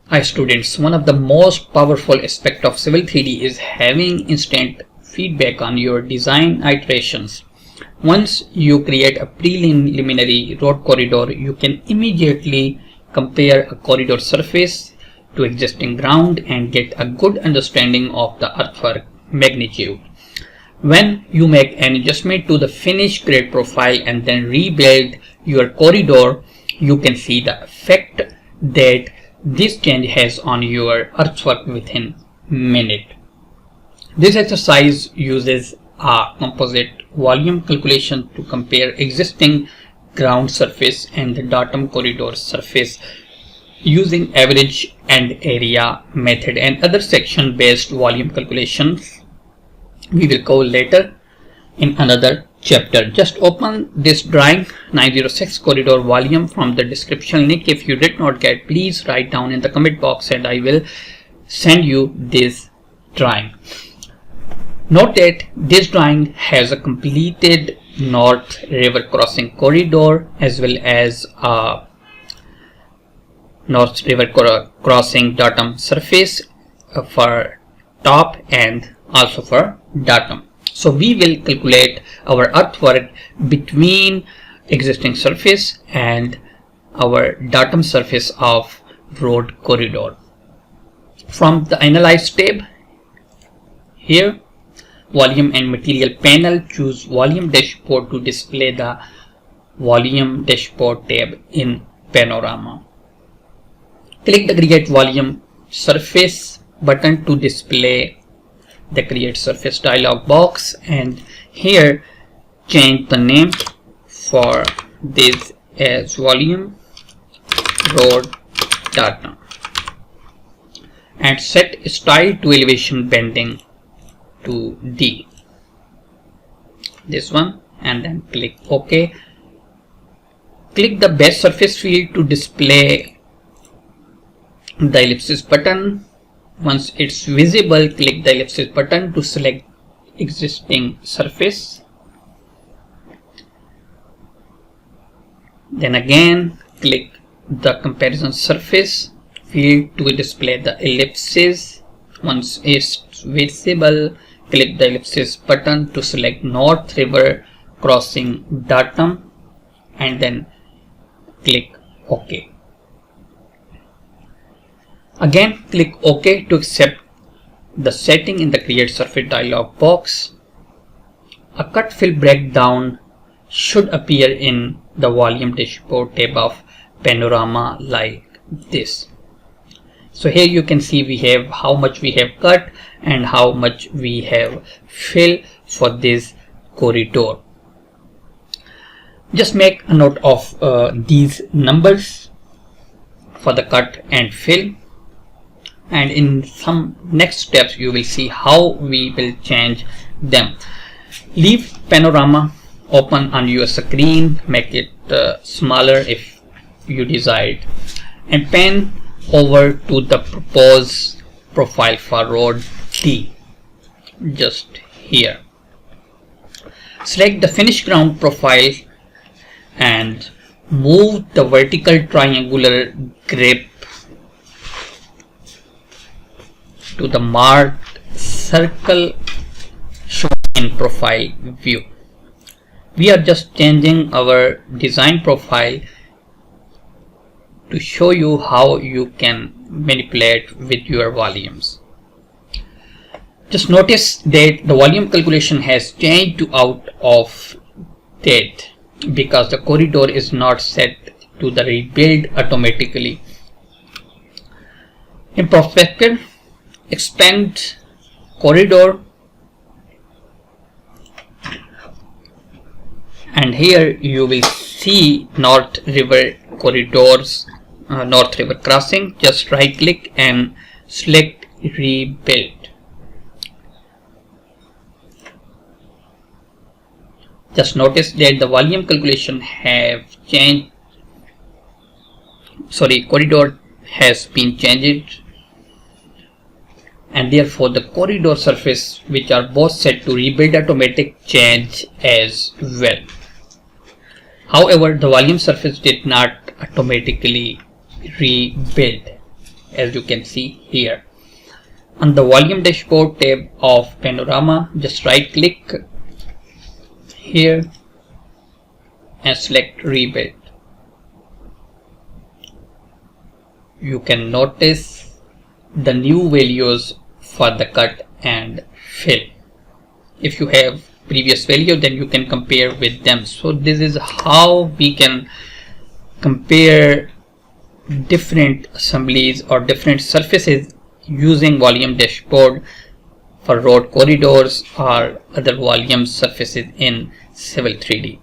Hi students, one of the most powerful aspects of Civil 3D is having instant feedback on your design iterations. Once you create a preliminary road corridor, you can immediately compare a corridor surface to existing ground and get a good understanding of the earthwork magnitude. When you make an adjustment to the finished grade profile and then rebuild your corridor, you can see the effect that this change has on your earthwork within minute. This exercise uses a composite volume calculation to compare existing ground surface and the datum corridor surface using average and area method and other section based volume calculations we will cover later in another chapter. Just open this drawing 906 corridor volume from the description link. If you did not get, please write down in the comment box and I will send you this drawing. Note that this drawing has a completed North River crossing corridor as well as a North River crossing datum surface for top and also for datum. So we will calculate our earthwork between existing surface and our datum surface of road corridor. From the Analyze tab, here volume and material panel, choose volume dashboard to display the volume dashboard tab in panorama. Click the create volume surface button to display the create surface dialog box, and here change the name for this as volume road datum and set style to elevation bending to D, this one, and then click OK. Click the base surface field to display the ellipsis button. Once it's visible, click the ellipsis button to select existing surface. Then again click the comparison surface field to display the ellipses. Once it's visible, click the ellipsis button to select North River crossing datum and then click OK. Again click OK to accept the setting in the create surface dialog box. A cut fill breakdown should appear in the volume dashboard tab of panorama like this. So here you can see we have how much we have cut and how much we have fill for this corridor. Just make a note of these numbers for the cut and fill, and in some next steps you will see how we will change them. Leave panorama open on your screen, make it smaller if you desired, and pan over to the proposed profile for road D, just here. Select the finished ground profile and move the vertical triangular grip to the marked circle shown in profile view. We are just changing our design profile to show you how you can manipulate with your volumes. Just notice that the volume calculation has changed to out of date because the corridor is not set to the rebuild automatically. In perspective, expand corridor, and here you will see North River corridors, North River crossing. Just right click and select rebuild. Just notice that the volume calculation have changed, corridor has been changed, and therefore the corridor surface, which are both set to rebuild automatic, change as well. However, the volume surface did not automatically rebuild. as you can see here. On the volume dashboard tab of panorama, just right click here and select rebuild. You can notice the new values for the cut and fill. If you have previous value, then you can compare with them. So this is how we can compare different assemblies or different surfaces using volume dashboard for road corridors or other volume surfaces in Civil 3D.